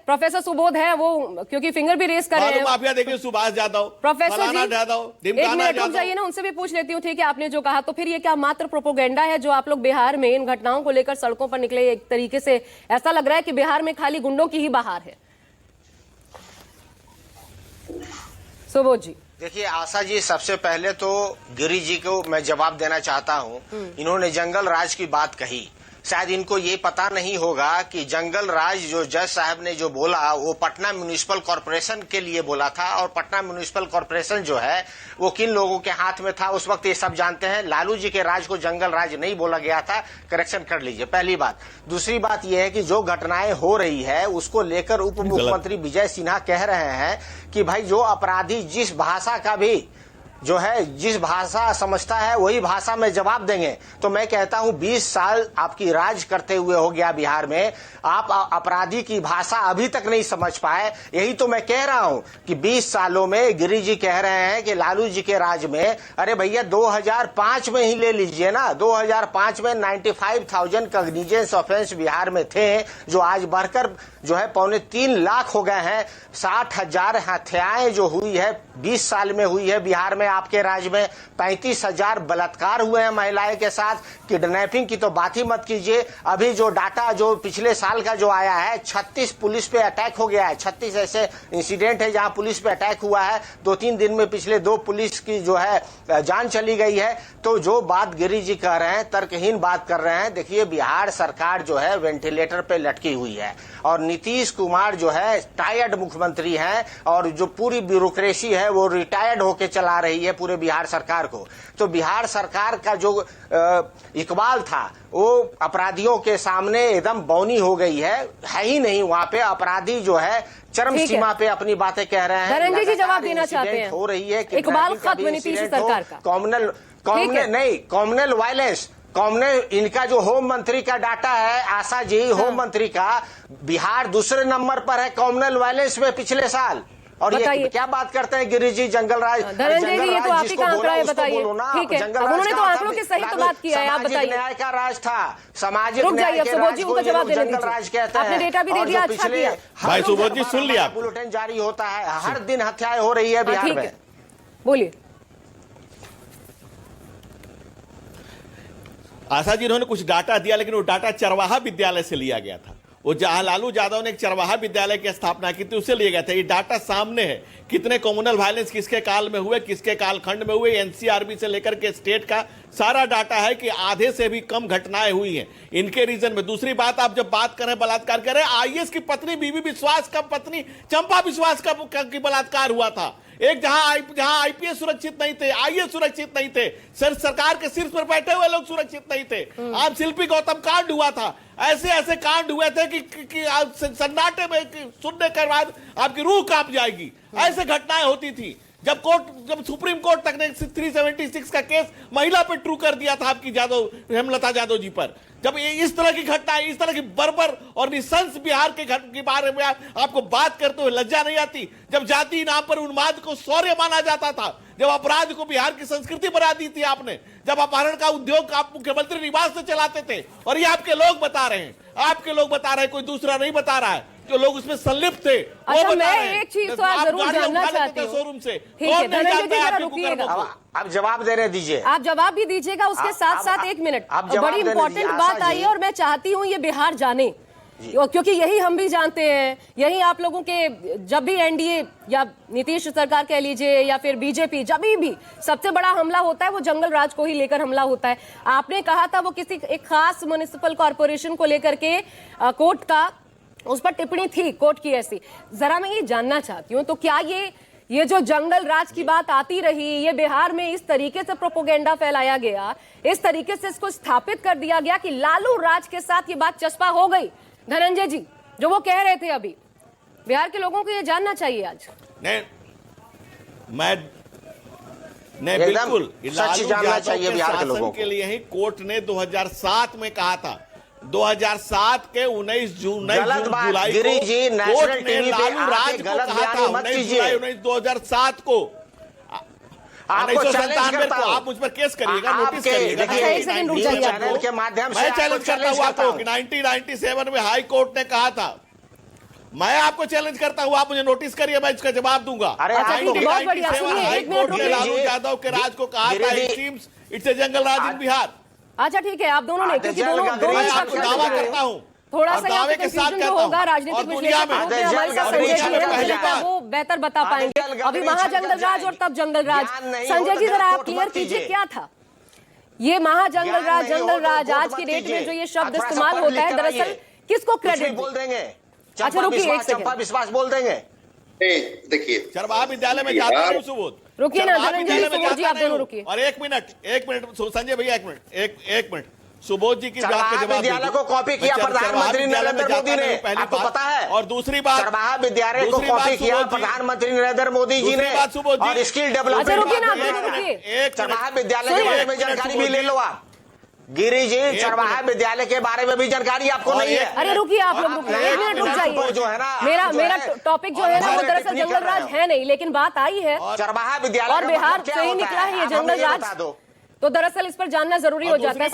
Professor Subodh है वो, क्योंकि फिंगर भी रेस कर रहे हैं। माफिया देखिए, सुभाष यादव, प्रोफेसर जी एक मिनट रुक जाइए ना, उनसे भी पूछ लेती हूँ। ठीक है, आपने जो कहा, तो फिर ये क्या मात्र प्रोपोगेंडा है जो आप लोग बिहार में इन घटनाओं को लेकर सड़कों पर निकले? एक तरीके से ऐसा लग रहा है कि बिहार में खाली गुंडों की ही बहार है। सुबोध जी देखिए आशा जी, सबसे पहले तो गिरी जी को मैं जवाब देना चाहता हूं। इन्होंने जंगल राज की बात कही, शायद इनको ये पता नहीं होगा कि जंगल राज जो जज साहब ने जो बोला वो पटना म्युनिसिपल कॉर्पोरेशन के लिए बोला था, और पटना म्युनिसिपल कॉर्पोरेशन जो है वो किन लोगों के हाथ में था उस वक्त ये सब जानते हैं। लालू जी के राज को जंगल राज नहीं बोला गया था, करेक्शन कर लीजिए, पहली बात। दूसरी बात यह है कि जो घटनाएं हो रही है उसको लेकर उप मुख्यमंत्री विजय सिन्हा कह रहे हैं कि भाई जो अपराधी जिस भाषा का भी जो है जिस भाषा समझता है वही भाषा में जवाब देंगे। तो मैं कहता हूं 20 साल आपकी राज करते हुए हो गया बिहार में, आप अपराधी की भाषा अभी तक नहीं समझ पाए। यही तो मैं कह रहा हूं कि 20 सालों में गिरी जी कह रहे हैं कि लालू जी के राज में, अरे भैया 2005 में ही ले लीजिए ना, 2005 में 95,000 कॉग्निजेंस ऑफेंस बिहार में थे, जो आज बढ़कर जो है 2.25 लाख हो गए हैं। 60,000 हत्याएं जो हुई है 20 साल में हुई है बिहार में आपके राज्य में। 35,000 बलात्कार हुए हैं महिलाएं के साथ। किडनैपिंग की तो बात ही मत कीजिए। अभी जो डाटा जो पिछले साल का जो आया है, 36 पुलिस पे अटैक हो गया है। 36 ऐसे इंसिडेंट है जहां पुलिस पे अटैक हुआ है। 2-3 दिन में पिछले 2 पुलिस की जो है जान चली गई है। तो जो बात गिरी जी कह रहे हैं, तर्कहीन बात कर रहे हैं। देखिए बिहार सरकार जो है वेंटिलेटर पे लटकी हुई है, और नीतीश कुमार जो है टायर्ड मुख्यमंत्री हैं, और जो पूरी ब्यूरोक्रेसी है वो रिटायर्ड होके चला रही है पूरे बिहार सरकार को। तो बिहार सरकार का जो इकबाल था वो अपराधियों के सामने एकदम बौनी हो गई है ही नहीं। वहां पे अपराधी जो है चरम सीमा पे अपनी बातें कह रहे हैं। धनंजय जी जवाब देना चाहते हैं। हो रही है इकबाल खत्म नीतीश सरकार का, कॉम्युनल वायलेंस, इनका जो होम मंत्री का डाटा है आशा जी, होम मंत्री का बिहार दूसरे नंबर पर है कॉम्युनल वायलेंस में पिछले साल। और ये क्या बात करते हैं गिरी जी, जंगल राज। धनंजय जी ये तो आप ही का आंकड़ा है, बताइए। ठीक है, उन्होंने तो आंकड़ों के सही तो बात किया है, आप बताइए। न्याय का राज था, सामाजिक रुक जाइए, न्याय सुबोध जी उनको जवाब देने जंगल राज कहते हैं। आपने डेटा भी दे दिया, अच्छा किया भाई। सुबोध जी सुन लिया, बुलेटिन जारी होता है, हर दिन हत्याएं हो रही है बिहार में। बोलिए आशा जी, इन्होंने कुछ डाटा दिया, लेकिन वो डाटा चरवाहा विद्यालय से लिया गया था। वो जहां लालू यादव ने एक चरवाहा विद्यालय की स्थापना की थी उससे लिया गया था। ये डाटा सामने है, कितने कम्युनल वायलेंस किसके काल में हुए, किसके कालखंड में हुए, एनसीआरबी से लेकर के स्टेट का सारा डाटा है कि आधे से भी कम घटनाएं हुई हैं इनके रीजन में। दूसरी बात, आप जब बात करें बलात्कार कर रहे हैं, आईएएस की पत्नी बीबी विश्वास का पत्नी चंपा विश्वास का बलात्कार हुआ था। एक जहां आईपीएस सुरक्षित नहीं थे, आईएएस सुरक्षित नहीं थे, सरकार के शीर्ष पर बैठे हुए लोग सुरक्षित नहीं थे। आप शिल्पी गौतम कांड हुआ था, ऐसे ऐसे कांड हुए थे कि सन्नाटे में सुनने के बाद आपकी रूह कांप जाएगी। ऐसे घटनाएं होती थी। जब सुप्रीम कोर्ट तक ने 376 का केस महिला पे ट्रू कर दिया था आपकी हेमलता यादव जी पर, जब इस तरह की घटनाएं, इस तरह की बर्बर और निशंस बिहार के बारे में आपको बात करते हुए लज्जा नहीं आती? जब जाति नाम पर उन्माद को शौर्य माना जाता था, जब अपराध को बिहार की संस्कृति बना दी थी आपने, जब अपहरण का उद्योग आप मुख्यमंत्री निवास से चलाते थे, और ये आपके लोग बता रहे हैं, आपके लोग बता रहे हैं, कोई दूसरा नहीं बता रहा है। जो लोग उसमें संलिप्त थे अच्छा, मैं एक चीज तो आप जरूर जानना चाहती हूँ शोरूम से, ठीक है धनंजय जी जरा रुकिएगा, आप जवाब देने दीजिए, आप जवाब भी दीजिएगा उसके साथ साथ। एक मिनट, बड़ी इंपॉर्टेंट बात आई है और मैं चाहती हूँ ये बिहार जाने, क्योंकि यही हम भी जानते हैं, यही आप लोगों के जब भी एनडीए या नीतीश सरकार कह लीजिए या फिर बीजेपी, जब भी सबसे बड़ा हमला होता है वो जंगल राज को ही लेकर हमला होता है। आपने कहा था वो किसी एक खास म्युनिसिपल कॉर्पोरेशन को लेकर के कोर्ट का उस पर टिप्पणी थी, कोर्ट की ऐसी। जरा मैं ये जानना चाहती हूँ, तो क्या ये जो जंगल राज की बात आती रही, ये बिहार में इस तरीके से प्रोपोगेंडा फैलाया गया, इस तरीके से इसको स्थापित कर दिया गया कि लालू राज के साथ ये बात चस्पा हो गई? धनंजय जी जो वो कह रहे थे अभी, बिहार के लोगों को ये जानना चाहिए आज। नहीं बिल्कुल सच जानना चाहिए बिहार के लोगों के लिए ही कोर्ट ने 2007 में कहा था, 2007 के 19 जुलाई को कोर्ट ने लालू राज को कहा था, 19 जुलाई 2007 को, 1997 को। आप मुझ पर केस करिएगा, नोटिस करिएगा। चैनल के माध्यम से मैं चैलेंज करता हूं आपको कि 1997 में हाई कोर्ट ने कहा था, मैं आपको चैलेंज करता हूं, आप मुझे नोटिस करिए, मैं इसका जवाब दूंगा। अरे अच्छा, ठीक है, बहुत 1997 बढ़िया। सुनिए, हाई एक मिनट कोर्ट ने रुकिए। लालू यादव के राज को कहा था Giriji- it seems it's a जंगल राज इन बिहार। अच्छा ठीक है, आप दोनों ने, क्योंकि आधे दोनों जल का दोनों मैं गिरिजी- ही आपको पक्ष दावा में करता हूं, थोड़ा और सा यहाँ दावे पे के साथ कंफ्यूजन जो कहता होगा हूं, राजनीतिक और विश्लेषक दुनिया में के रूप में हमारे साथ आधे संजय जल जी का हैं, मुझे लगता है गिरिजी- वो बेहतर बता पाएंगे। जल का अभी गिरिजी महाजंगल छलक राज और जाएगी। तब जंगल राज, ज्ञान नहीं संजय हो जी तो जरा आप कोर्ट क्लियर मत कीजिए कीजिए। क्या था ये महाजंगल ज्ञान राज, नहीं हो जंगल तो राज, कोर्ट आज मत की डेट में कीजिए। जो ये शब्द आप थोड़ा सा इस्तेमाल पढ़ होता है, लिख कर दरअसल आइए। किसको कुछ भी क्रेडिट बोल देंगे, अच्छा, रुकिए, एक सेकंड। चंपा विश्वास बोल देंगे। देखिए, चरवाहा विद्यालय में जाता बिहार- नहीं सुबोध, रुकिए ना, चरवाहा धनंजय विद्यालय में सुबोध जी, जाता आप नहीं दोनों हूं। रुकिए। और एक मिनट संजय भैया, एक मिनट, सुबोध जी की बात चरवाहा का जवाब विद्यालय दीजिए। को कॉपी किया मैं प्रधानमंत्री विद्यालय में नरेंद्र जाता मोदी नहीं ने, हूं, पहली आपको बात। पता है? और दूसरी बात, चरवाहा विद्यालय को दूसरी बात कॉपी किया सुबोध जी, प्रधानमंत्री नरेंद्र मोदी जी दूसरी ने, बात सुबोध जी। और स्किल अच्छा, डेवलपमेंट रुकिए ना, का आप दोनों रुकिए। चरवाहा विद्यालय के सुनिए, बारे में एक मिनट जानकारी भी सुबोध ले जी। लो आप। गिरी जी, चरवाहा मिनट। विद्यालय के बारे में भी जानकारी आपको और नहीं है। एक अरे रुकिए, आप लोग रुकिए, एक मिनट रुक जाइए। जो है ना, मेरा जो मेरा है, टॉपिक जो है ना, वो हमारे दरअसल टिप्पणी जंगल कर रहे राज हो। है नहीं, लेकिन बात आई है चरवाहा विद्यालय और का बिहार मतलब क्या से ही होता निकला है ये आप हमें जंगल ये राज, बता दो। तो दरअसल इस पर जानना जरूरी और हो जाता है। दूसरी